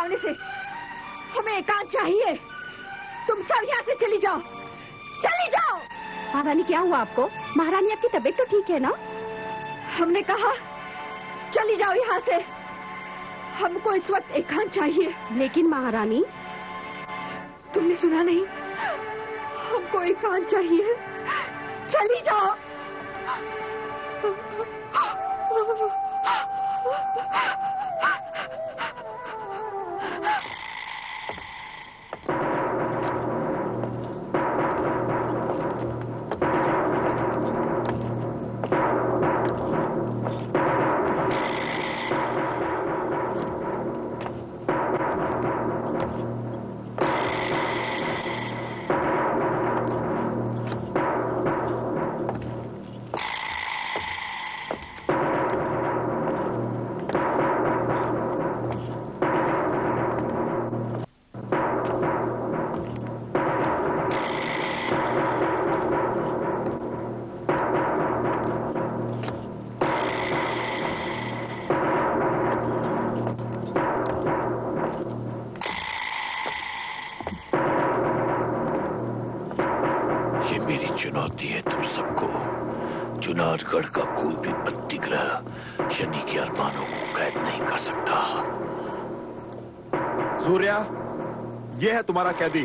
सामने से। हमें एकांत चाहिए। तुम सब यहाँ से चली जाओ, चली जाओ। महारानी क्या हुआ आपको? महारानी आपकी तबीयत तो ठीक है ना? हमने कहा चली जाओ यहाँ से। हमको इस वक्त एकांत चाहिए। लेकिन महारानी, तुमने सुना नहीं? हमको एकांत चाहिए। चली जाओ। चुनौती है तुम सबको। जुनारगढ़ का कोई भी प्रतिग्रह शनि के अरमानों को कैद नहीं कर सकता। सूर्या, यह है तुम्हारा कैदी।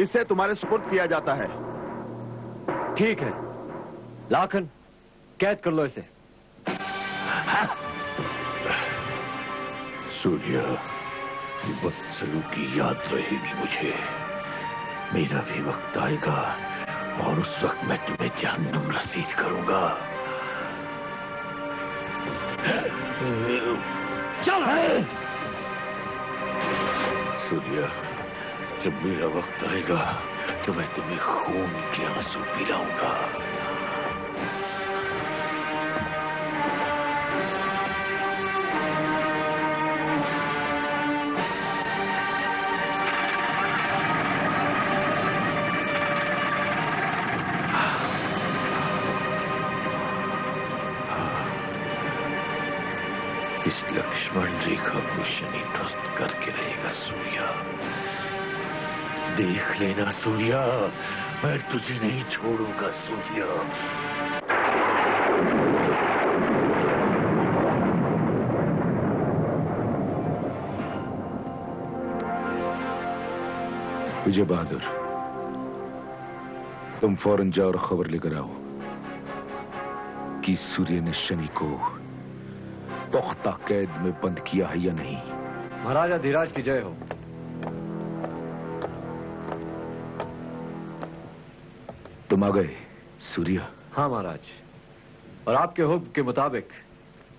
इसे तुम्हारे सुपुर्द किया जाता है। ठीक है, लाखन कैद कर लो इसे। सूर्या, ये बदसलूकी याद रहेगी मुझे। मेरा भी वक्त आएगा और उस वक्त मैं तुम्हें जहन्नुम रसीद करूंगा। चलो सूर्या, जब मेरा वक्त आएगा तो मैं तुम्हें खून के आंसू पिलाऊंगा। इस लक्ष्मण रेखा को शनि ध्वस्त करके रहेगा सूर्या। देख लेना सूर्या, मैं तुझे नहीं छोड़ूंगा सूर्या। विजय बहादुर, तुम फौरन जाओ और खबर लेकर आओ कि सूर्य ने शनि को पुख्ता कैद में बंद किया है या नहीं। महाराजा धीराज की जय हो। तुम आ गए सूर्य? हाँ महाराज, और आपके हुक्म के मुताबिक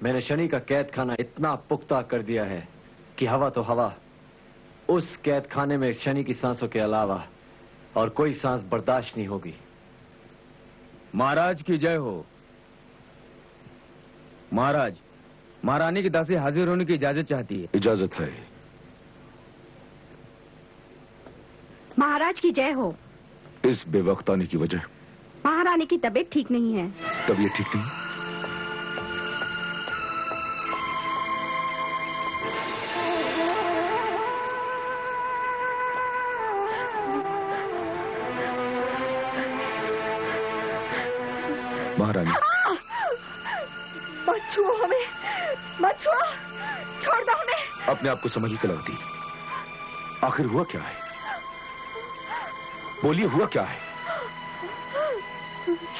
मैंने शनि का कैद खाना इतना पुख्ता कर दिया है कि हवा तो हवा, उस कैद खाने में शनि की सांसों के अलावा और कोई सांस बर्दाश्त नहीं होगी। महाराज की जय हो। महाराज, महारानी की दासी हाजिर होने की इजाजत चाहती है। इजाजत है। महाराज की जय हो। इस बेवक्त आने की वजह? महारानी की तबीयत ठीक नहीं है। तबीयत ठीक नहीं? महारानी, मत छुओ हमें, मत छुओ, छोड़ दो हमें। अपने आप को समझिए कलावती, आखिर हुआ क्या है? बोलिए, हुआ क्या है?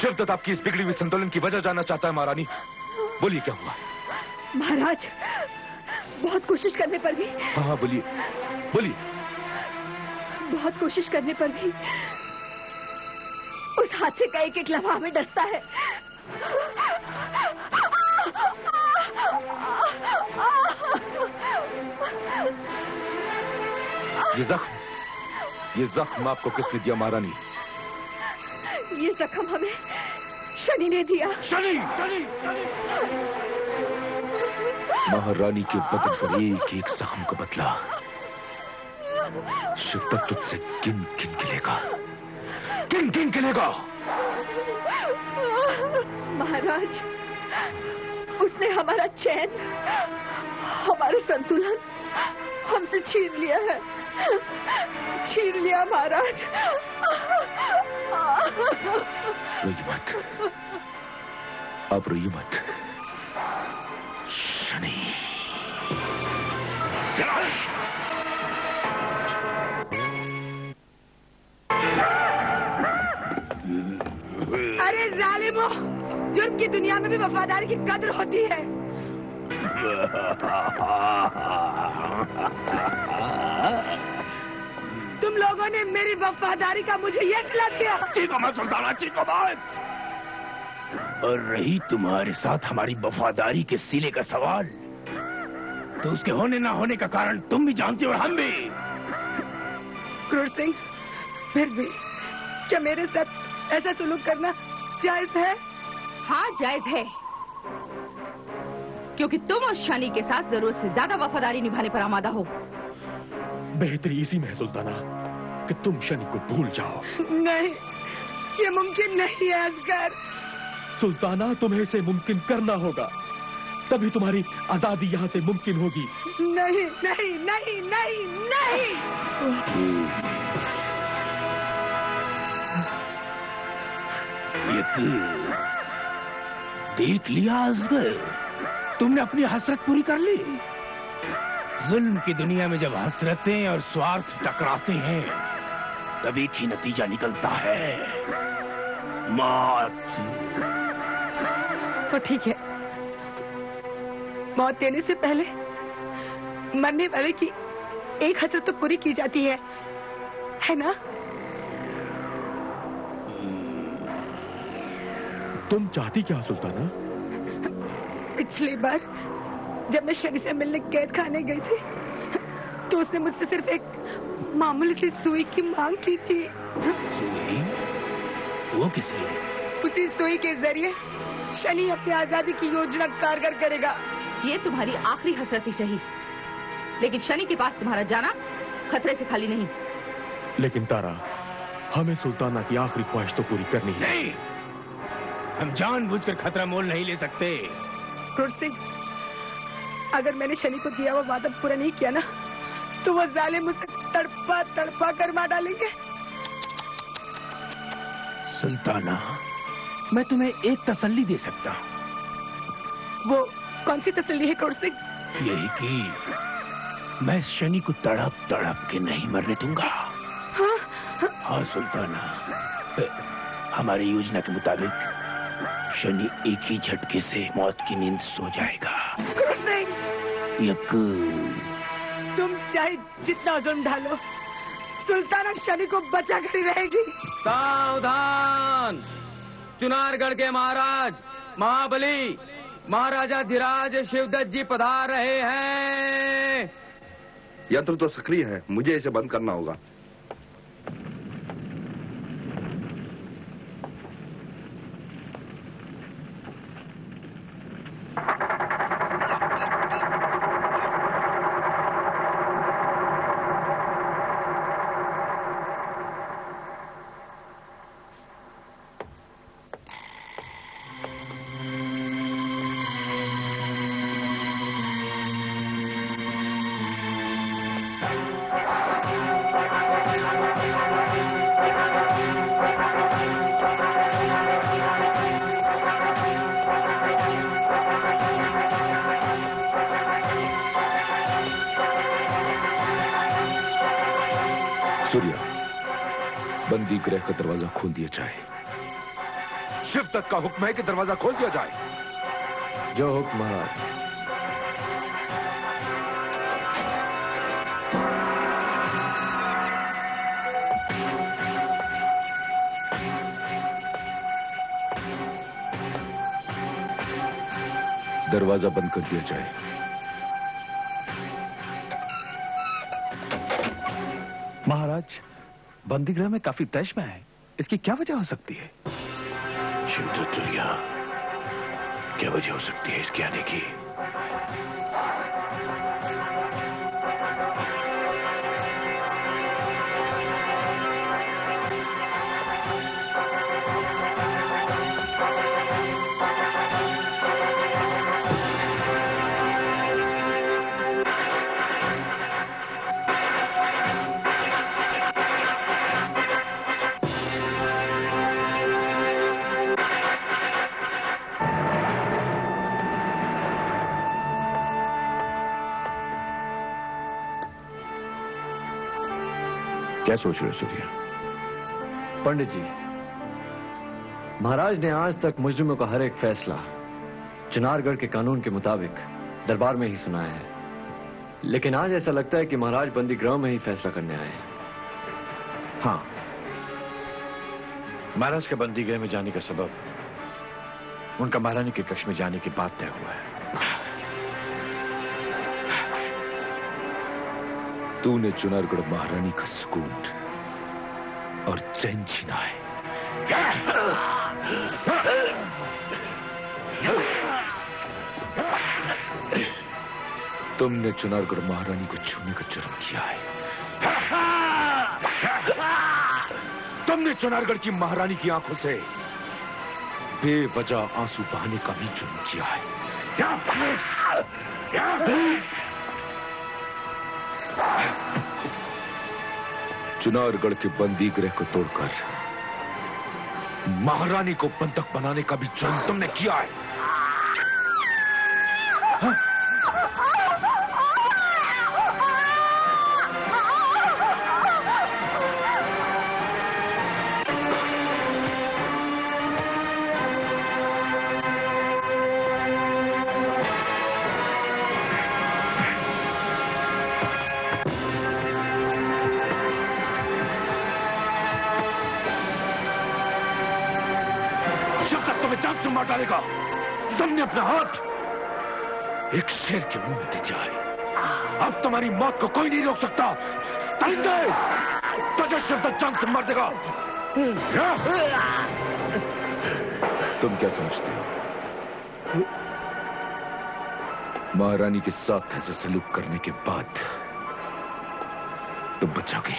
शिवदत्त आपकी इस बिगड़ी हुई संतुलन की वजह जानना चाहता है। महारानी बोलिए, क्या हुआ? महाराज, बहुत कोशिश करने पर भी। हाँ हाँ बोलिए, बोलिए। बहुत कोशिश करने पर भी उस हादसे का एक एक लम्हा हमें डसता है। ये जख्म आपको किसने दिया महारानी? ये जख्म हमें शनि ने दिया। शनि! महारानी के बदन पर एक एक जख्म का बदला शिवदत्त तुझसे किन किन गिलेगा, किन किन गिलेगा? महाराज, उसने हमारा चैन, हमारा संतुलन, हमसे छीन लिया है, छीन लिया महाराज। रोइए मत, आप रोइए मत। शनि, अरे जालिमो, जुर्म की दुनिया में भी वफादारी की कद्र होती है। तुम लोगों ने मेरी वफादारी का मुझे ये सिला दिया। चीको मत सुल्ताना, चीको मत। और रही तुम्हारे साथ हमारी वफादारी के सिले का सवाल, तो उसके होने ना होने का कारण तुम भी जानते हो और हम भी। क्रूर सिंह, फिर भी क्या मेरे साथ ऐसा सुलूक करना जायज है? हाँ जायज है, क्योंकि तुम उस शनि के साथ जरूरत से ज्यादा वफादारी निभाने पर आमादा हो। बेहतरी इसी में है सुल्ताना कि तुम शनि को भूल जाओ। नहीं, ये मुमकिन नहीं है असगर। सुल्ताना, तुम्हें इसे मुमकिन करना होगा, तभी तुम्हारी आजादी यहाँ से मुमकिन होगी। नहीं नहीं नहीं नहीं नहीं। देख लिया असगर, तुमने अपनी हसरत पूरी कर ली। जुल्म की दुनिया में जब हसरतें और स्वार्थ टकराते हैं, तब एक ही नतीजा निकलता है, मौत। तो ठीक है, मौत देने से पहले मरने वाले की एक हसरत तो पूरी की जाती है ना? तुम चाहती क्या सुल्ताना? पिछली बार जब मैं शनि से मिलने कैद खाने गई थी, तो उसने मुझसे सिर्फ एक मामूली सी सुई की मांग की थी। सुई? वो किस लिए? उसी सुई के जरिए शनि अपनी आजादी की योजना कारगर करेगा। ये तुम्हारी आखिरी हसरत ही सही, लेकिन शनि के पास तुम्हारा जाना खतरे से खाली नहीं। लेकिन तारा, हमें सुल्ताना की आखिरी ख्वाहिश तो पूरी करनी है। नहीं, हम जानबूझकर खतरा मोल नहीं ले सकते। क्रूर सिंह, अगर मैंने शनि को दिया हुआ वादा पूरा नहीं किया ना, तो वो जालिम मुझसे तड़पा तड़पा कर मार डालेंगे। सुल्ताना, मैं तुम्हें एक तसल्ली दे सकता हूँ। वो कौन सी तसल्ली है क्रूर सिंह? यही कि मैं शनि को तड़प तड़प के नहीं मरने दूंगा। हाँ सुल्ताना, हमारी योजना के मुताबिक शनि एक ही झटके से मौत की नींद सो जाएगा। यकीन। तुम चाहे जितना जुल्म ढालो, सुल्ताना शनि को बचा कर ही रहेगी। सावधान! चुनारगढ़ के महाराज महाबली महाराजा धीराज शिवदत्त जी पधार रहे हैं। यंत्र तो सक्रिय है, मुझे इसे बंद करना होगा। सूर्या, बंदी गृह का दरवाजा खोल दिया जाए। शिवदत्त का हुक्म है कि दरवाजा खोल दिया जाए। जो हुक्म महाराज। दरवाजा बंद कर दिया जाए। महाराज, बंदीगृह में काफी तैशमा है, इसकी क्या वजह हो सकती है? शिवदत्त, क्या वजह हो सकती है इसके आने की? क्या सोच रहे हो सूर्य? पंडित जी, महाराज ने आज तक मुजरिमों का हर एक फैसला चुनारगढ़ के कानून के मुताबिक दरबार में ही सुनाया है, लेकिन आज ऐसा लगता है कि महाराज बंदी गृह में ही फैसला करने आए हैं। हाँ, महाराज के बंदी गृह में जाने का सबब उनका महारानी के कक्ष में जाने की बात तय हुआ है। तूने चुनारगढ़ महारानी का सुकून और चैन छीना है। तुमने चुनारगढ़ महारानी को छूने का जुर्म किया है। तुमने चुनारगढ़ की महारानी की आंखों से बेवजह आंसू बहाने का भी जुर्म किया है। चुनारगढ़ के बंदी गृह को तोड़कर महारानी को बंधक बनाने का भी जुर्म तुमने किया है। हाँ? मार डालेगा। तुमने अपना हाथ एक शेर के मुंह में दे दिया है। अब तुम्हारी मौत को कोई नहीं रोक सकता। तुझे शब्द जान से मार देगा। तुम क्या समझते हो? महारानी के साथ ऐसे सलूक करने के बाद तुम बचाओगे?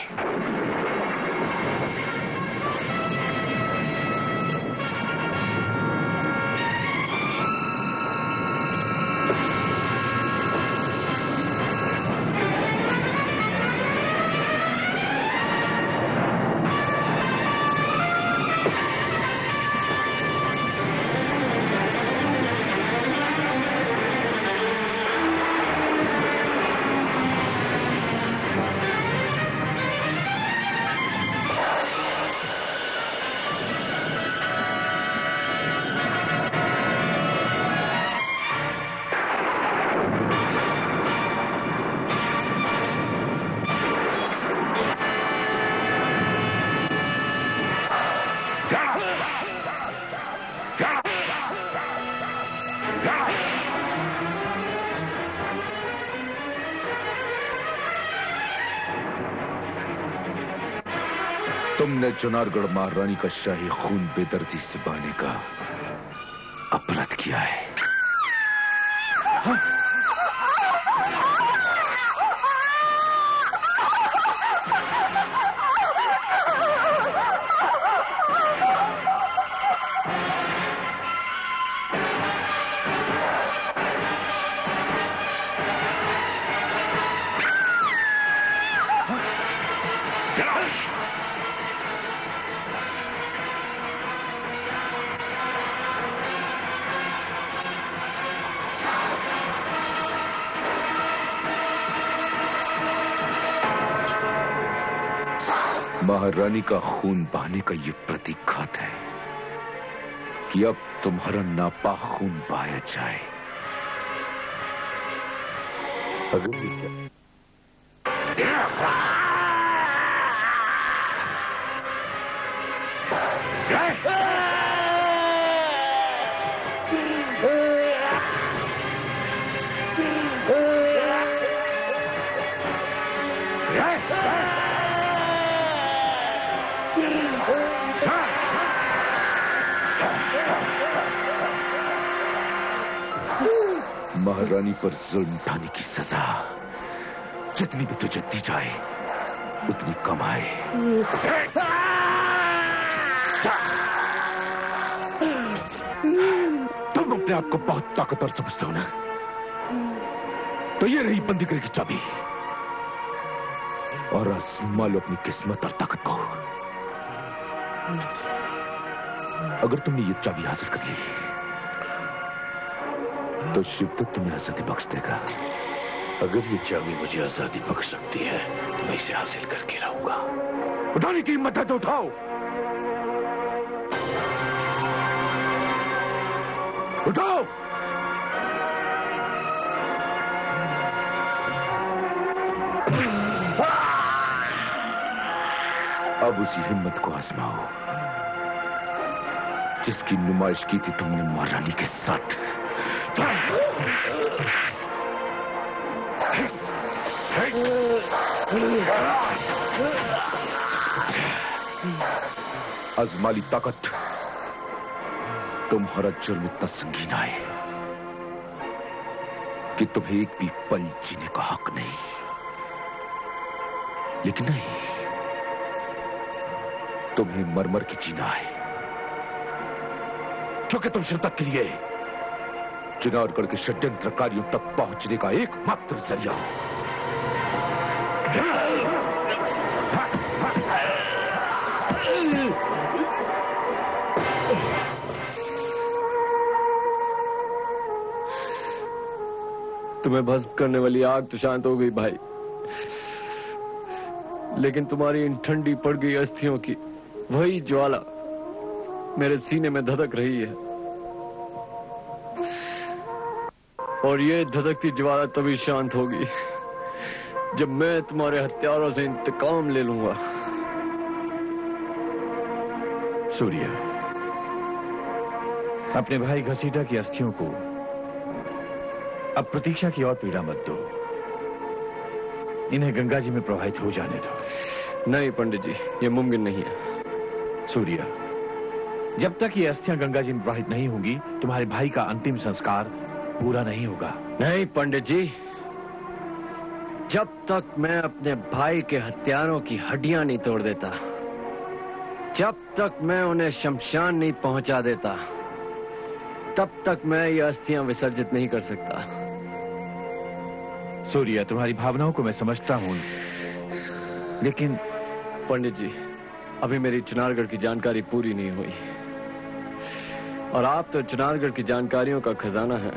तुमने चुनारगढ़ महारानी का शाही खून बेदर्दी से बहाने का अपराध किया है। हाँ? महारानी का खून बहाने का ये प्रतीकघात है कि अब तुम्हारा नापाक खून बहाया जाए। अगर महारानी पर जुल्म ढाने की सजा जितनी भी तुझे दी जाए उतनी कम आए। तुम अपने आप को बहुत ताकतवर समझते हो ना? तो ये रही बंदीगृह की चाबी, और आजमा लो अपनी किस्मत और ताकत को। अगर तुमने ये चाबी हासिल कर ली तो शिवदत्त तुम्हें आजादी बख्श देगा। अगर ये चाबी मुझे आजादी बख्श सकती है तो मैं इसे हासिल करके रहूंगा। उठाने की हिम्मत है तो उठाओ। उठाओ। अब उसी हिम्मत को आजमाओ जिसकी नुमाइश की थी तुमने महारानी के साथ। आजमाली ताकत तुम्हारा जुर्म इतना संगीन आए कि तुम्हें एक भी पल जीने का हक नहीं। लेकिन नहीं, तुम्हें मरमर के जीना है, क्योंकि तुम शिव तक के लिए चिनारगढ़ के षड्यंत्रकारियों तक पहुंचने का एकमात्र जरिया हो। तुम्हें भस्म करने वाली आग तो शांत हो गई भाई, लेकिन तुम्हारी इन ठंडी पड़ गई अस्थियों की वही ज्वाला मेरे सीने में धधक रही है। और ये धधकती ज्वाला तभी शांत होगी जब मैं तुम्हारे हत्यारों से इंतकाम ले लूंगा। सूर्य, अपने भाई घसीटा की अस्थियों को अब प्रतीक्षा की और पीड़ा मत दो। इन्हें गंगा जी में प्रवाहित हो जाने दो। नहीं पंडित जी, ये मुमकिन नहीं है। सूर्य, जब तक ये अस्थियां गंगा जी में प्रवाहित नहीं होंगी तुम्हारे भाई का अंतिम संस्कार पूरा नहीं होगा। नहीं पंडित जी, जब तक मैं अपने भाई के हत्यारों की हड्डियां नहीं तोड़ देता, जब तक मैं उन्हें शमशान नहीं पहुंचा देता, तब तक मैं ये अस्थियां विसर्जित नहीं कर सकता। सूर्य, तुम्हारी भावनाओं को मैं समझता हूं, लेकिन पंडित जी, अभी मेरी चिनारगढ़ की जानकारी पूरी नहीं हुई और आप तो चिनारगढ़ की जानकारियों का खजाना है।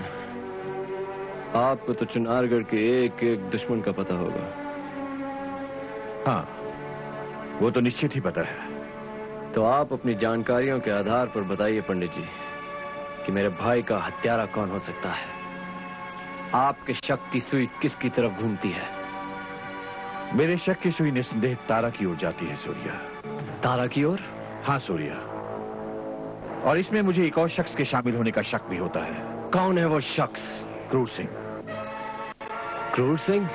आपको तो चिनारगढ़ के एक एक दुश्मन का पता होगा। हाँ, वो तो निश्चित ही पता है। तो आप अपनी जानकारियों के आधार पर बताइए पंडित जी कि मेरे भाई का हत्यारा कौन हो सकता है। आपके शक की सुई किसकी तरफ घूमती है? मेरे शक की सुई निस्संदेह तारा की ओर जाती है सूर्य। तारा की ओर? हाँ सूर्य, और इसमें मुझे एक और शख्स के शामिल होने का शक भी होता है। कौन है वो शख्स? क्रूर सिंह। क्रूर सिंह?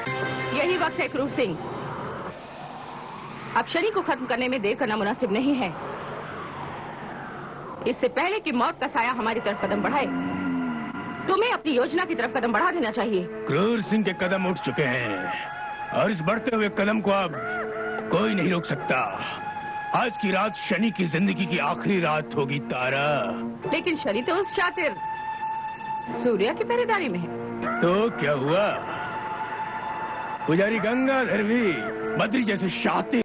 यही वक्त है क्रूर सिंह। अब शनि को खत्म करने में देर करना मुनासिब नहीं है। इससे पहले कि मौत का साया हमारी तरफ कदम बढ़ाए, तुम्हें अपनी योजना की तरफ कदम बढ़ा देना चाहिए। क्रूर सिंह के कदम उठ चुके हैं और इस बढ़ते हुए कदम को अब कोई नहीं रोक सकता। आज की रात शनि की जिंदगी की आखिरी रात होगी तारा। लेकिन शनि तो उस शातिर सूर्य की पहरेदारी में है। तो क्या हुआ? पुजारी गंगाधर भी बद्री जैसे शातिर